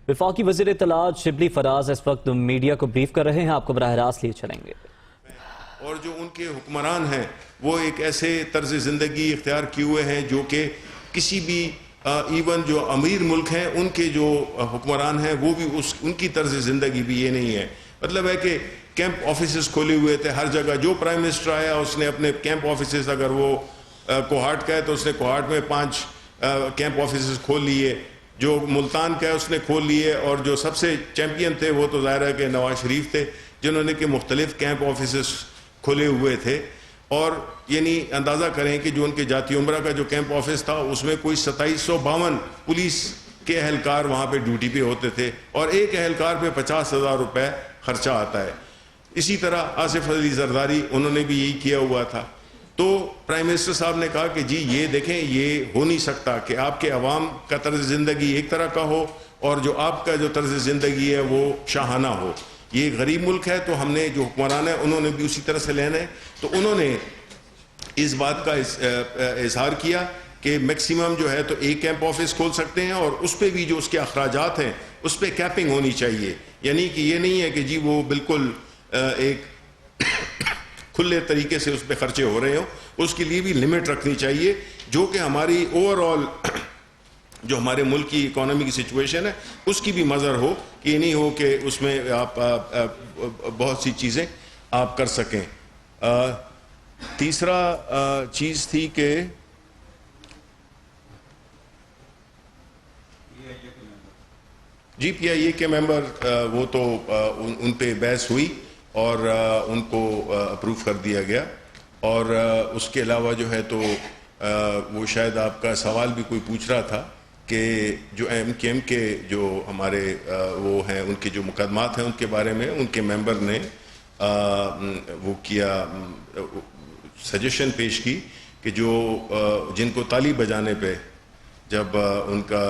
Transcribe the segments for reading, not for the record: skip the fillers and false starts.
وفاقی وزیر اطلاعات شبلی فراز اس وقت میڈیا کو بریف کر رہے ہیں، آپ کو براہ راست لیے چلیں گے۔ اور جو ان کے حکمران ہیں وہ ایک ایسے طرز زندگی اختیار کیے ہوئے ہیں جو کہ کسی بھی ایون جو امیر ملک ہیں ان کے جو حکمران ہیں وہ بھی ان کی طرز زندگی بھی یہ نہیں ہے۔ مطلب ہے کہ کیمپ آفیسز کھولے ہوئے تھے ہر جگہ، جو پرائم منسٹر آیا اس نے اپنے کیمپ آفیسز، اگر وہ کوہاٹ کا ہے تو اس نے کوہاٹ میں 5 کیمپ آفیسز کھول لیے، جو ملتان کا ہے اس نے کھول لیے، اور جو سب سے چیمپئن تھے وہ تو ظاہر ہے کہ نواز شریف تھے جنہوں نے کہ مختلف کیمپ آفیسز کھلے ہوئے تھے۔ اور یعنی اندازہ کریں کہ جو ان کے جاتی عمرہ کا جو کیمپ آفس تھا اس میں کوئی 2752 پولیس کے اہلکار وہاں پہ ڈیوٹی پہ ہوتے تھے، اور ایک اہلکار پہ 50,000 روپے خرچہ آتا ہے۔ اسی طرح آصف علی زرداری انہوں نے بھی یہی کیا ہوا تھا۔ تو پرائم منسٹر صاحب نے کہا کہ جی یہ دیکھیں یہ ہو نہیں سکتا کہ آپ کے عوام کا طرز زندگی ایک طرح کا ہو اور جو آپ کا جو طرز زندگی ہے وہ شاہانہ ہو۔ یہ ایک غریب ملک ہے تو ہم نے جو حکمران ہیں انہوں نے بھی اسی طرح سے لینا ہے۔ تو انہوں نے اس بات کا اظہار کیا کہ میکسیمم جو ہے تو ایک کیمپ آفس کھول سکتے ہیں، اور اس پہ بھی جو اس کے اخراجات ہیں اس پہ کیپنگ ہونی چاہیے، یعنی کہ یہ نہیں ہے کہ جی وہ بالکل ایک کھلے طریقے سے اس پہ خرچے ہو رہے ہوں، اس کے لیے بھی لمٹ رکھنی چاہیے جو کہ ہماری اوور آل جو ہمارے ملک کی اکانومی کی سچویشن ہے اس کی بھی مظہر ہو، کہ یہ نہیں ہو کہ اس میں آپ بہت سی چیزیں آپ کر سکیں۔ تیسرا چیز تھی کہ جی پی آئی اے کے ممبر وہ تو ان پہ بحث ہوئی اور ان کو اپروو کر دیا گیا، اور اس کے علاوہ جو ہے تو وہ شاید آپ کا سوال بھی کوئی پوچھ رہا تھا کہ جو ایم کیو ایم کے جو ہمارے وہ ہیں ان کے جو مقدمات ہیں ان کے بارے میں ان کے ممبر نے وہ کیا سجیشن پیش کی کہ جو جن کو تالی بجانے پہ جب ان کا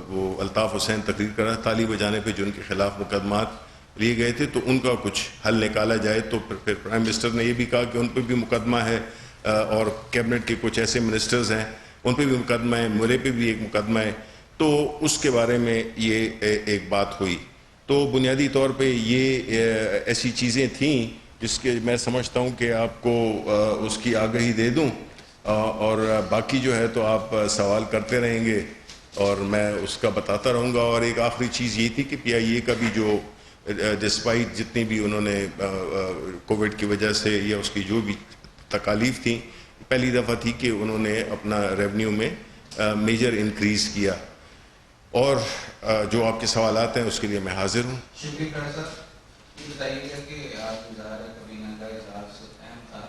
وہ الطاف حسین تقریر کر رہا تالی بجانے پہ جو ان کے خلاف مقدمات لیے گئے تھے تو ان کا کچھ حل نکالا جائے۔ تو پھر پرائم منسٹر نے یہ بھی کہا کہ ان پہ بھی مقدمہ ہے، اور کیبنٹ کے کچھ ایسے منسٹرز ہیں ان پہ بھی مقدمہ ہے، میرے پہ بھی ایک مقدمہ ہے، تو اس کے بارے میں یہ ایک بات ہوئی۔ تو بنیادی طور پہ یہ ایسی چیزیں تھیں جس کے میں سمجھتا ہوں کہ آپ کو اس کی آگہی دے دوں، اور باقی جو ہے تو آپ سوال کرتے رہیں گے اور میں اس کا بتاتا رہوں گا۔ اور ایک آخری چیز یہ تھی کہ پی آئی اے کا بھی جو ڈسپائٹ جتنی بھی انہوں نے کووڈ کی وجہ سے یا اس کی جو بھی تکالیف تھیں، پہلی دفعہ تھی کہ انہوں نے اپنا ریونیو میں میجر انکریز کیا۔ اور جو آپ کے سوالات ہیں اس کے لیے میں حاضر ہوں۔ شکریہ صاحب، یہ بتائیے گا کہ آپ اظہار کابینہ کا اظہار اہم تھا،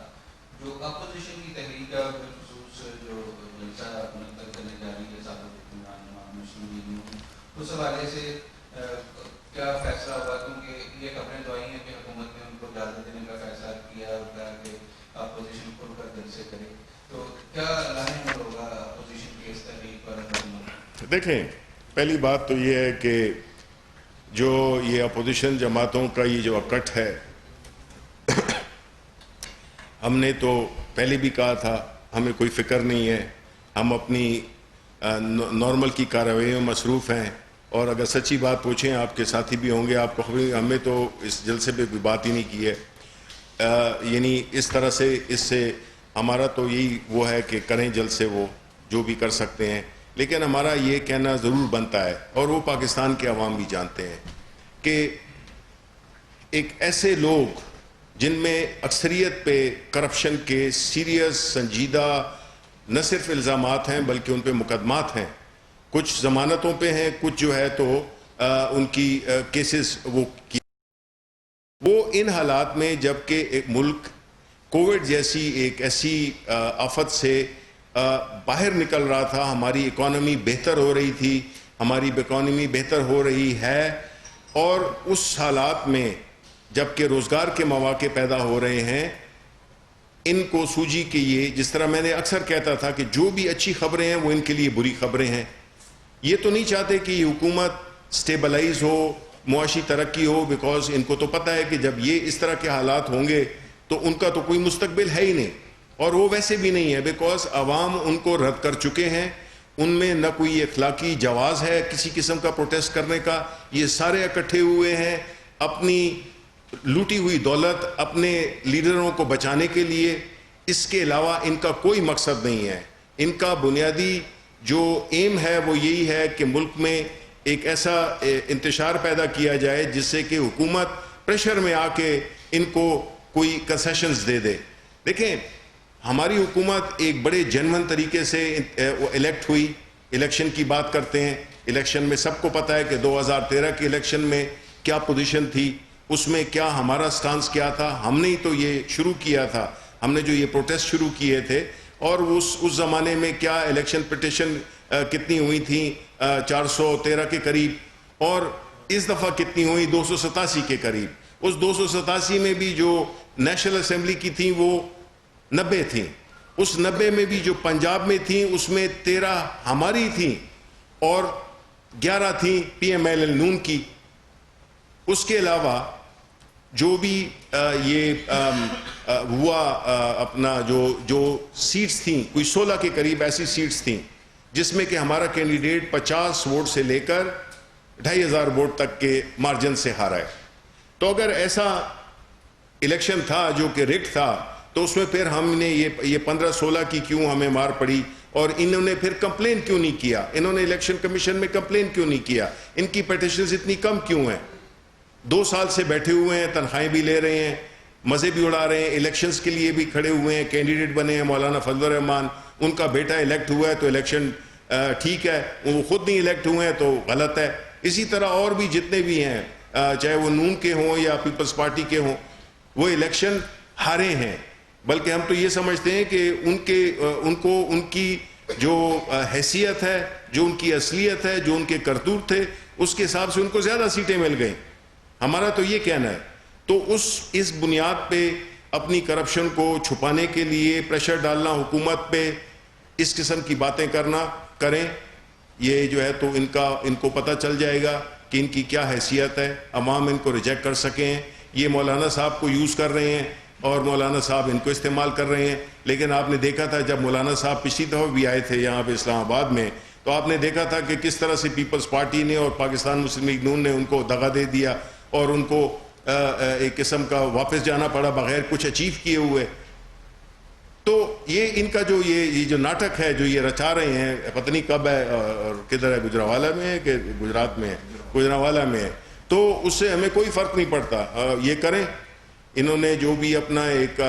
جو اپوزیشن کی تحریک ہے اور بالخصوص جو جلسہ منعقد کرنے جا رہی ہے سابق حکمران نواز شریف، اس حوالے سے کیا فیصلہ ہوا؟ کیونکہ یہ خبریں تو آئی ہیں کہ حکومت نے ان کو اجازت دینے کا فیصلہ کیا اور کہا کہ اپوزیشن کھل کر دل سے کرے، تو کیا لانے میں ہوگا اپوزیشن کی اس تحریک پر حکومت؟ دیکھیں، پہلی بات تو یہ ہے کہ جو یہ اپوزیشن جماعتوں کا یہ جو اکٹ ہے، ہم نے تو پہلے بھی کہا تھا ہمیں کوئی فکر نہیں ہے، ہم اپنی نارمل کی کارروائیوں میں مصروف ہیں، اور اگر سچی بات پوچھیں آپ کے ساتھی بھی ہوں گے آپ کو خبر، ہمیں تو اس جلسے پہ کوئی بات ہی نہیں کی ہے، یعنی اس طرح سے اس سے ہمارا تو یہی وہ ہے کہ کریں جلسے وہ جو بھی کر سکتے ہیں، لیکن ہمارا یہ کہنا ضرور بنتا ہے، اور وہ پاکستان کے عوام بھی جانتے ہیں کہ ایک ایسے لوگ جن میں اکثریت پہ کرپشن کے سیریس سنجیدہ نہ صرف الزامات ہیں بلکہ ان پہ مقدمات ہیں، کچھ ضمانتوں پہ ہیں، کچھ جو ہے تو ان کی کیسز وہ ان حالات میں جب کہ ایک ملک کووڈ جیسی ایک ایسی آفت سے باہر نکل رہا تھا، ہماری اکانومی بہتر ہو رہی تھی، ہماری اکانومی بہتر ہو رہی ہے، اور اس حالات میں جب کہ روزگار کے مواقع پیدا ہو رہے ہیں، ان کو سوجی کہ یہ جس طرح میں نے اکثر کہتا تھا کہ جو بھی اچھی خبریں ہیں وہ ان کے لیے بری خبریں ہیں۔ یہ تو نہیں چاہتے کہ یہ حکومت سٹیبلائز ہو، معاشی ترقی ہو، بیکاز ان کو تو پتہ ہے کہ جب یہ اس طرح کے حالات ہوں گے تو ان کا تو کوئی مستقبل ہے ہی نہیں، اور وہ ویسے بھی نہیں ہے، بیکاز عوام ان کو رد کر چکے ہیں، ان میں نہ کوئی اخلاقی جواز ہے کسی قسم کا پروٹیسٹ کرنے کا. یہ سارے اکٹھے ہوئے ہیں اپنی لوٹی ہوئی دولت اپنے لیڈروں کو بچانے کے لیے. اس کے علاوہ ان کا کوئی مقصد نہیں ہے. ان کا بنیادی جو ایم ہے وہ یہی ہے کہ ملک میں ایک ایسا انتشار پیدا کیا جائے جس سے کہ حکومت پریشر میں آ کے ان کو کوئی کنسیشنز دے دے. دیکھیں ہماری حکومت ایک بڑے جنون طریقے سے الیکٹ ہوئی. الیکشن کی بات کرتے ہیں. الیکشن میں سب کو پتہ ہے کہ 2013 کے الیکشن میں کیا پوزیشن تھی, اس میں کیا ہمارا سٹانس کیا تھا. ہم نے ہی تو یہ شروع کیا تھا, ہم نے جو یہ پروٹیسٹ شروع کیے تھے. اور اس زمانے میں کیا الیکشن پٹیشن کتنی ہوئی تھیں 413 کے قریب, اور اس دفعہ کتنی ہوئی 287 کے قریب. اس 287 میں بھی جو نیشنل اسمبلی کی تھیں وہ 90 تھیں. اس 90 میں بھی جو پنجاب میں تھیں اس میں 13 ہماری تھیں اور 11 تھیں پی ایم ایل ایل نون کی. اس کے علاوہ جو بھی یہ ہوا اپنا جو سیٹس تھیں کوئی 16 کے قریب ایسی سیٹس تھیں جس میں کہ ہمارا کینڈیڈیٹ 50 ووٹ سے لے کر 2500 ووٹ تک کے مارجن سے ہارا ہے. تو اگر ایسا الیکشن تھا جو کہ ریگڈ تھا تو اس میں پھر ہم نے یہ 15-16 کی کیوں ہمیں مار پڑی, اور انہوں نے پھر کمپلین کیوں نہیں کیا, انہوں نے الیکشن کمیشن میں کمپلین کیوں نہیں کیا, ان کی پیٹیشنز اتنی کم کیوں ہیں. 2 سال سے بیٹھے ہوئے ہیں, تنخواہیں بھی لے رہے ہیں, مزے بھی اڑا رہے ہیں, الیکشنز کے لیے بھی کھڑے ہوئے ہیں, کینڈیڈیٹ بنے ہیں مولانا فضل الرحمان, ان کا بیٹا الیکٹ ہوا ہے تو الیکشن ٹھیک ہے, وہ خود نہیں الیکٹ ہوئے ہیں تو غلط ہے. اسی طرح اور بھی جتنے بھی ہیں چاہے وہ نون کے ہوں یا پیپلز پارٹی کے ہوں وہ الیکشن ہارے ہیں. بلکہ ہم تو یہ سمجھتے ہیں کہ ان کی جو حیثیت ہے, جو ان کی اصلیت ہے, جو ان کے کرتوت تھے, اس کے حساب سے ان کو زیادہ سیٹیں مل گئیں. ہمارا تو یہ کہنا ہے. تو اس بنیاد پہ اپنی کرپشن کو چھپانے کے لیے پریشر ڈالنا حکومت پہ, اس قسم کی باتیں کریں, یہ جو ہے تو ان کو پتہ چل جائے گا کہ ان کی کیا حیثیت ہے, عوام ان کو ریجیکٹ کر سکیں. یہ مولانا صاحب کو یوز کر رہے ہیں اور مولانا صاحب ان کو استعمال کر رہے ہیں. لیکن آپ نے دیکھا تھا جب مولانا صاحب پچھلی دفعہ بھی آئے تھے یہاں پہ اسلام آباد میں, تو آپ نے دیکھا تھا کہ کس طرح سے پیپلز پارٹی نے اور پاکستان مسلم لیگ نون نے ان کو دغا دے دیا اور ان کو ایک قسم کا واپس جانا پڑا بغیر کچھ اچیو کیے ہوئے. تو یہ ان کا یہ جو ناٹک ہے جو یہ رچا رہے ہیں, پتہ نہیں کب ہے اور کدھر ہے, گجرانوالہ میں ہے کہ گجرات میں ہے, گجرانوالہ میں ہے, تو اس سے ہمیں کوئی فرق نہیں پڑتا. یہ کریں. انہوں نے جو بھی اپنا ایک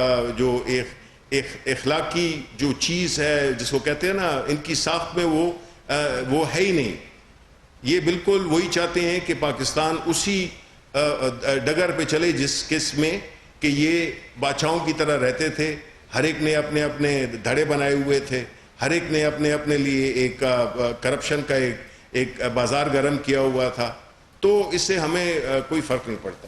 اخلاقی جو چیز ہے جس کو کہتے ہیں نا, ان کی ساخت میں وہ ہے ہی نہیں. یہ بالکل وہی چاہتے ہیں کہ پاکستان اسی ڈگر پہ چلے جس میں کہ یہ بادشاہوں کی طرح رہتے تھے. ہر ایک نے اپنے اپنے دھڑے بنائے ہوئے تھے, ہر ایک نے اپنے لیے ایک کرپشن کا ایک بازار گرم کیا ہوا تھا. تو اس سے ہمیں کوئی فرق نہیں پڑتا.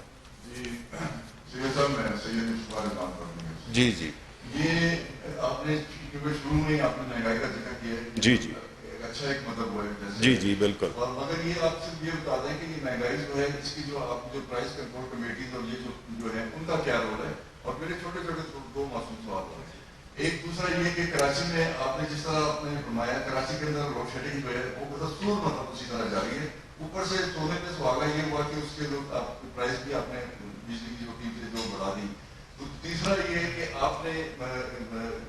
جی جی یہ آپ نے شروع میں آپ نے مہنگائی کا ذکر کیا ہے. جی جی اچھا ایک مطلب وہ ہے. جی جی بالکل. اور مگر یہ آپ سے یہ بتا دیں کہ یہ مہنگائی جو ہے اس کی جو آپ جو پرائس کنٹرول کمیٹیز اور یہ جو ہے ان کا کیا رول ہے. اور میرے چھوٹے 2 معصوم سوال ہیں. ایک دوسرا یہ کہ کراچی میں آپ نے جس طرح آپ نے فرمایا کراچی کے اندر لوڈ شیڈنگ جو ہے وہ بدستور مطلب اسی طرح جاری ہے. اوپر سے سونے پہ سہاگا یہ ہوا کہ اس کے جو پرائس بھی آپ نے بجلی کی جو قیمت جو بڑھا دی. تو تیسرا یہ ہے کہ آپ نے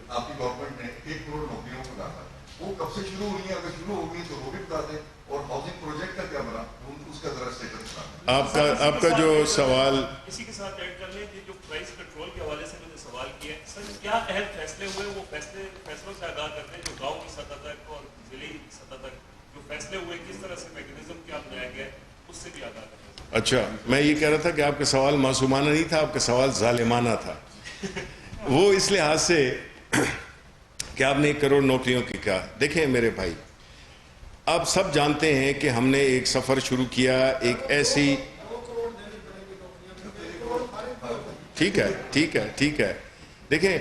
آپ کی گورنمنٹ نے 1 کروڑ نوکریوں کو ڈالا. وہ کب سے شروع ہوئی ہیں, اگر شروع ہو گئی تو وہ بھی بتا دیں. اور ہاؤسنگ پروجیکٹ کا کیا بنا اس کا ذرا اسٹیٹس بتا دیں. آپ کا جو سوال اسی کے ساتھ ایڈ کر لیں کہ جو پرائس کنٹرول کے حوالے سے میں نے سوال کیا ہے سر, کیا اہم فیصلے ہوئے وہ فیصلوں سے آگاہ کرتے ہیں جو گاؤں کی سطح تک اور ضلعی سطح تک جو فیصلے ہوئے کس طرح سے میکنزم کیا بنایا گیا اس سے بھی آگاہ کرتے ہیں. اچھا, میں یہ کہہ رہا تھا کہ آپ کا سوال معصومانہ نہیں تھا, آپ کا سوال ظالمانہ تھا. وہ اس لحاظ سے کہ آپ نے 1 کروڑ نوکریوں کی کہا. دیکھیں میرے بھائی, آپ سب جانتے ہیں کہ ہم نے ایک سفر شروع کیا ایک ایسی. ٹھیک ہے. دیکھیں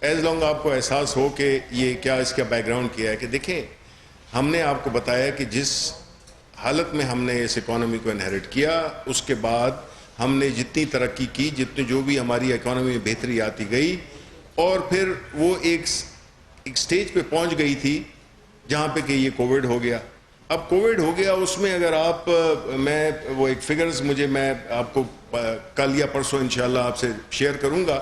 ایز لانگ آپ کو احساس ہو کہ یہ کیا اس کا بیک گراؤنڈ کیا ہے, کہ دیکھیں ہم نے آپ کو بتایا کہ جس حالت میں ہم نے اس اکانومی کو انہیرٹ کیا اس کے بعد ہم نے جتنی ترقی کی, جتنی جو بھی ہماری اکانومی میں بہتری آتی گئی, اور پھر وہ ایک سٹیج پہ پہنچ گئی تھی جہاں پہ کہ یہ کووڈ ہو گیا. اب کووڈ ہو گیا, اس میں اگر آپ, میں وہ ایک فگرز میں آپ کو کل یا پرسوں انشاءاللہ آپ سے شیئر کروں گا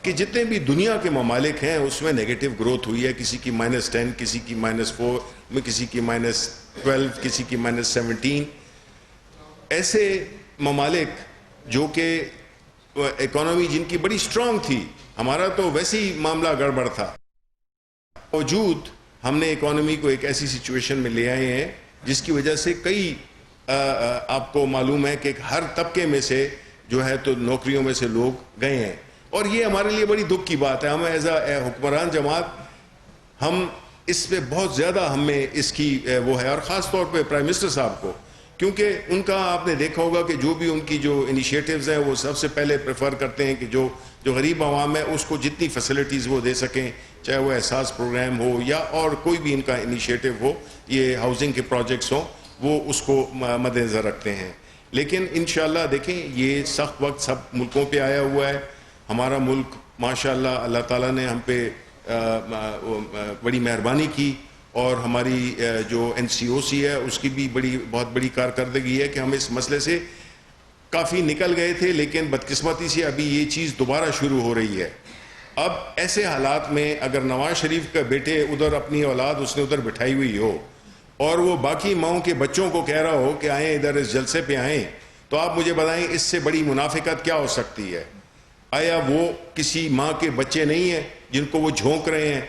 کہ جتنے بھی دنیا کے ممالک ہیں اس میں نیگیٹو گروتھ ہوئی ہے. کسی کی -10, کسی کی -4, کسی کی -12, کسی کی -17. ایسے ممالک جو کہ اکانومی جن کی بڑی سٹرونگ تھی, ہمارا تو ویسے ہی معاملہ گڑبڑ تھا, موجود ہم نے اکانومی کو ایک ایسی سچویشن میں لے آئے ہیں جس کی وجہ سے کئی آپ کو معلوم ہے کہ ہر طبقے میں سے جو ہے تو نوکریوں میں سے لوگ گئے ہیں, اور یہ ہمارے لیے بڑی دکھ کی بات ہے. ہم ایز اے حکمران جماعت ہم اس پہ بہت زیادہ ہمیں اس کی وہ ہے, اور خاص طور پہ پرائم منسٹر صاحب کو, کیونکہ ان کا آپ نے دیکھا ہوگا کہ جو بھی ان کی جو انیشیٹوز ہیں وہ سب سے پہلے پریفر کرتے ہیں کہ جو غریب عوام ہے اس کو جتنی فیسلٹیز وہ دے سکیں, چاہے وہ احساس پروگرام ہو یا اور کوئی بھی ان کا انیشیٹو ہو, یہ ہاؤسنگ کے پروجیکٹس ہوں, وہ اس کو مد نظر رکھتے ہیں. لیکن انشاءاللہ دیکھیں یہ سخت وقت سب ملکوں پہ آیا ہوا ہے. ہمارا ملک ماشاءاللہ اللہ تعالیٰ نے ہم پہ بڑی مہربانی کی, اور ہماری جو NCOC ہے اس کی بھی بہت بڑی کارکردگی ہے کہ ہم اس مسئلے سے کافی نکل گئے تھے, لیکن بدقسمتی سے ابھی یہ چیز دوبارہ شروع ہو رہی ہے. اب ایسے حالات میں اگر نواز شریف کا بیٹے ادھر اپنی اولاد اس نے ادھر بٹھائی ہوئی ہو اور وہ باقی ماؤں کے بچوں کو کہہ رہا ہو کہ آئیں ادھر اس جلسے پہ آئیں, تو آپ مجھے بتائیں اس سے بڑی منافقت کیا ہو سکتی ہے؟ آیا وہ کسی ماں کے بچے نہیں ہیں جن کو وہ جھونک رہے ہیں؟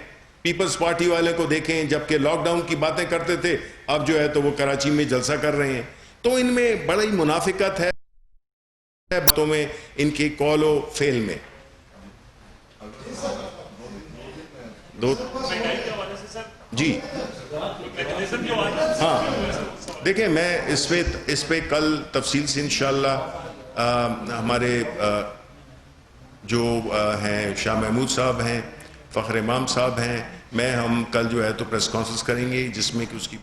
پیپلز پارٹی والے کو دیکھیں, جبکہ لاک ڈاؤن کی باتیں کرتے تھے اب جو ہے تو وہ کراچی میں جلسہ کر رہے ہیں. تو ان میں بڑی منافقت ہے باتوں میں, ان کی کال و فیل میں. جی ہاں دیکھیں, میں اس پہ کل تفصیل سے انشاءاللہ ہمارے جو ہیں شاہ محمود صاحب ہیں, فخر امام صاحب ہیں, ہم کل جو ہے تو پریس کانفرنس کریں گے جس میں کہ اس کی